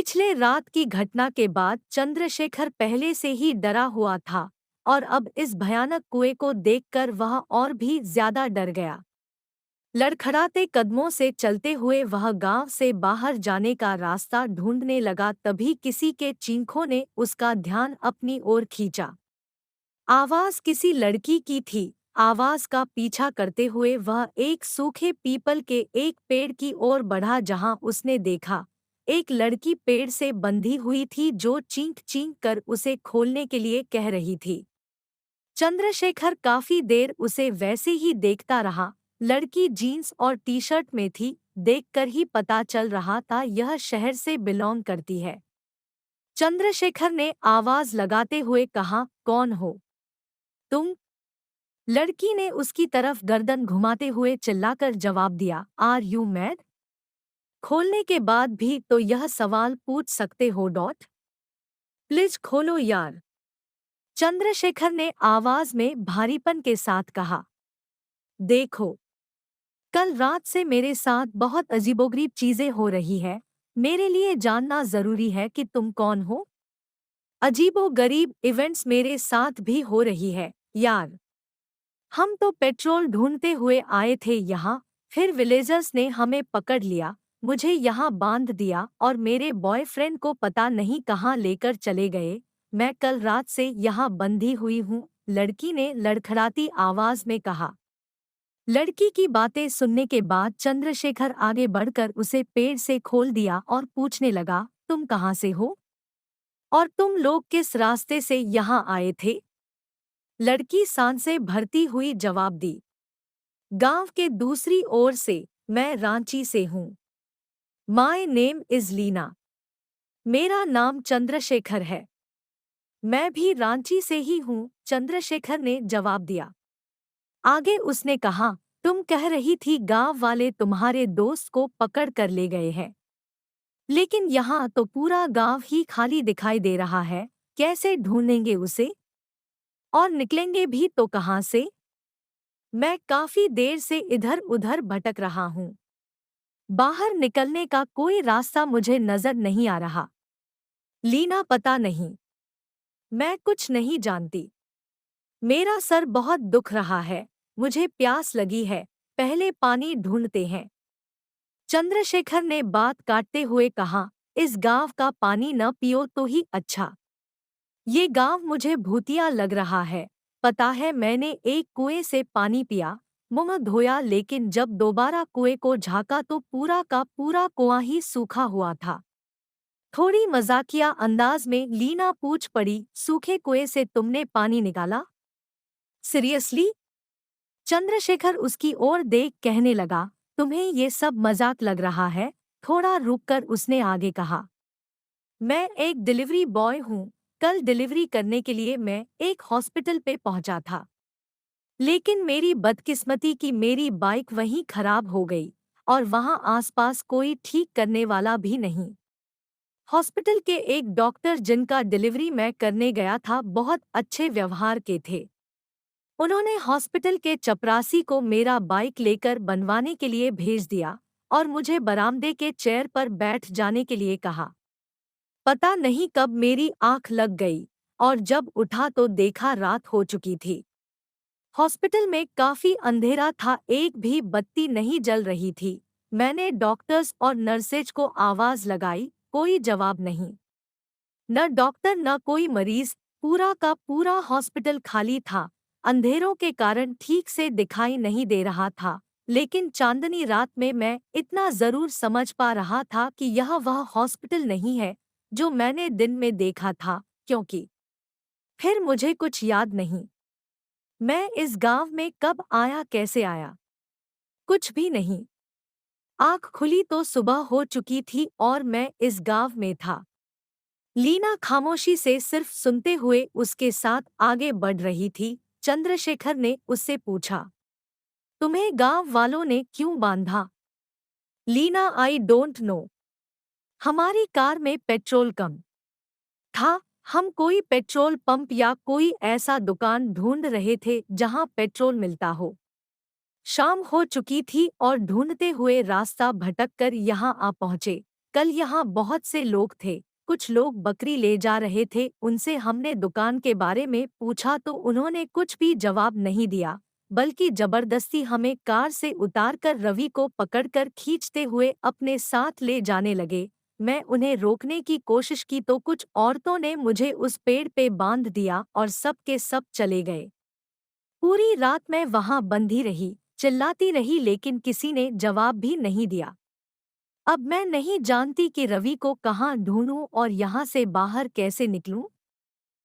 पिछले रात की घटना के बाद चंद्रशेखर पहले से ही डरा हुआ था और अब इस भयानक कुएं को देखकर वह और भी ज्यादा डर गया। लड़खड़ाते कदमों से चलते हुए वह गांव से बाहर जाने का रास्ता ढूंढने लगा, तभी किसी के चींखों ने उसका ध्यान अपनी ओर खींचा। आवाज किसी लड़की की थी। आवाज का पीछा करते हुए वह एक सूखे पीपल के एक पेड़ की ओर बढ़ा, जहां उसने देखा एक लड़की पेड़ से बंधी हुई थी जो चींख चींख कर उसे खोलने के लिए कह रही थी। चंद्रशेखर काफी देर उसे वैसे ही देखता रहा। लड़की जीन्स और टी शर्ट में थी। देखकर ही पता चल रहा था यह शहर से बिलोंग करती है। चंद्रशेखर ने आवाज लगाते हुए कहा, कौन हो तुम? लड़की ने उसकी तरफ गर्दन घुमाते हुए चिल्लाकर जवाब दिया, आर यू मैड? खोलने के बाद भी तो यह सवाल पूछ सकते हो डॉट। प्लीज खोलो यार। चंद्रशेखर ने आवाज में भारीपन के साथ कहा। देखो, कल रात से मेरे साथ बहुत अजीबोगरीब चीजें हो रही है। मेरे लिए जानना जरूरी है कि तुम कौन हो। अजीबोगरीब इवेंट्स मेरे साथ भी हो रही है यार। हम तो पेट्रोल ढूंढते हुए आए थे यहाँ, फिर विलेजर्स ने हमें पकड़ लिया, मुझे यहाँ बांध दिया और मेरे बॉयफ्रेंड को पता नहीं कहाँ लेकर चले गए। मैं कल रात से यहाँ बंधी हुई हूँ, लड़की ने लड़खड़ाती आवाज में कहा। लड़की की बातें सुनने के बाद चंद्रशेखर आगे बढ़कर उसे पेड़ से खोल दिया और पूछने लगा, तुम कहाँ से हो और तुम लोग किस रास्ते से यहाँ आए थे? लड़की सांसें भरती हुई जवाब दी, गांव के दूसरी ओर से, मैं रांची से हूँ। My name is Leena. मेरा नाम चंद्रशेखर है। मैं भी रांची से ही हूँ, चंद्रशेखर ने जवाब दिया। आगे उसने कहा, तुम कह रही थी गांव वाले तुम्हारे दोस्त को पकड़ कर ले गए हैं, लेकिन यहाँ तो पूरा गांव ही खाली दिखाई दे रहा है। कैसे ढूंढेंगे उसे और निकलेंगे भी तो कहाँ से? मैं काफी देर से इधर उधर भटक रहा हूँ। बाहर निकलने का कोई रास्ता मुझे नजर नहीं आ रहा। लीना, पता नहीं, मैं कुछ नहीं जानती। मेरा सर बहुत दुख रहा है, मुझे प्यास लगी है, पहले पानी ढूंढते हैं। चंद्रशेखर ने बात काटते हुए कहा, इस गांव का पानी न पियो तो ही अच्छा। ये गांव मुझे भूतिया लग रहा है। पता है, मैंने एक कुएं से पानी पिया, मुंह धोया, लेकिन जब दोबारा कुएं को झांका तो पूरा का पूरा कुआं ही सूखा हुआ था। थोड़ी मजाकिया अंदाज में लीना पूछ पड़ी, सूखे कुएं से तुमने पानी निकाला? सीरियसली? चंद्रशेखर उसकी ओर देख कहने लगा, तुम्हें ये सब मजाक लग रहा है? थोड़ा रुककर उसने आगे कहा, मैं एक डिलीवरी बॉय हूँ। कल डिलीवरी करने के लिए मैं एक हॉस्पिटल पे पहुंचा था, लेकिन मेरी बदकिस्मती की मेरी बाइक वहीं खराब हो गई और वहां आसपास कोई ठीक करने वाला भी नहीं। हॉस्पिटल के एक डॉक्टर जिनका डिलीवरी मैं करने गया था बहुत अच्छे व्यवहार के थे। उन्होंने हॉस्पिटल के चपरासी को मेरा बाइक लेकर बनवाने के लिए भेज दिया और मुझे बरामदे के चेयर पर बैठ जाने के लिए कहा। पता नहीं कब मेरी आंख लग गई और जब उठा तो देखा रात हो चुकी थी। हॉस्पिटल में काफी अंधेरा था, एक भी बत्ती नहीं जल रही थी। मैंने डॉक्टर्स और नर्सेज को आवाज लगाई, कोई जवाब नहीं। न डॉक्टर न कोई मरीज, पूरा का पूरा हॉस्पिटल खाली था। अंधेरों के कारण ठीक से दिखाई नहीं दे रहा था, लेकिन चांदनी रात में मैं इतना जरूर समझ पा रहा था कि यह वह हॉस्पिटल नहीं है जो मैंने दिन में देखा था, क्योंकि फिर मुझे कुछ याद नहीं। मैं इस गांव में कब आया, कैसे आया, कुछ भी नहीं। आँख खुली तो सुबह हो चुकी थी और मैं इस गांव में था। लीना खामोशी से सिर्फ सुनते हुए उसके साथ आगे बढ़ रही थी। चंद्रशेखर ने उससे पूछा, तुम्हें गांव वालों ने क्यों बांधा? Leena, I don't know. हमारी कार में पेट्रोल कम था। हम कोई पेट्रोल पंप या कोई ऐसा दुकान ढूंढ रहे थे जहां पेट्रोल मिलता हो। शाम हो चुकी थी और ढूंढते हुए रास्ता भटक कर यहाँ आ पहुँचे। कल यहाँ बहुत से लोग थे। कुछ लोग बकरी ले जा रहे थे। उनसे हमने दुकान के बारे में पूछा तो उन्होंने कुछ भी जवाब नहीं दिया, बल्कि जबरदस्ती हमें कार से उतारकर रवि को पकड़कर खींचते हुए अपने साथ ले जाने लगे। मैं उन्हें रोकने की कोशिश की तो कुछ औरतों ने मुझे उस पेड़ पे बांध दिया और सब के सब चले गए। पूरी रात मैं वहां बंधी रही, चिल्लाती रही, लेकिन किसी ने जवाब भी नहीं दिया। अब मैं नहीं जानती कि रवि को कहाँ ढूंढूं और यहाँ से बाहर कैसे निकलूं।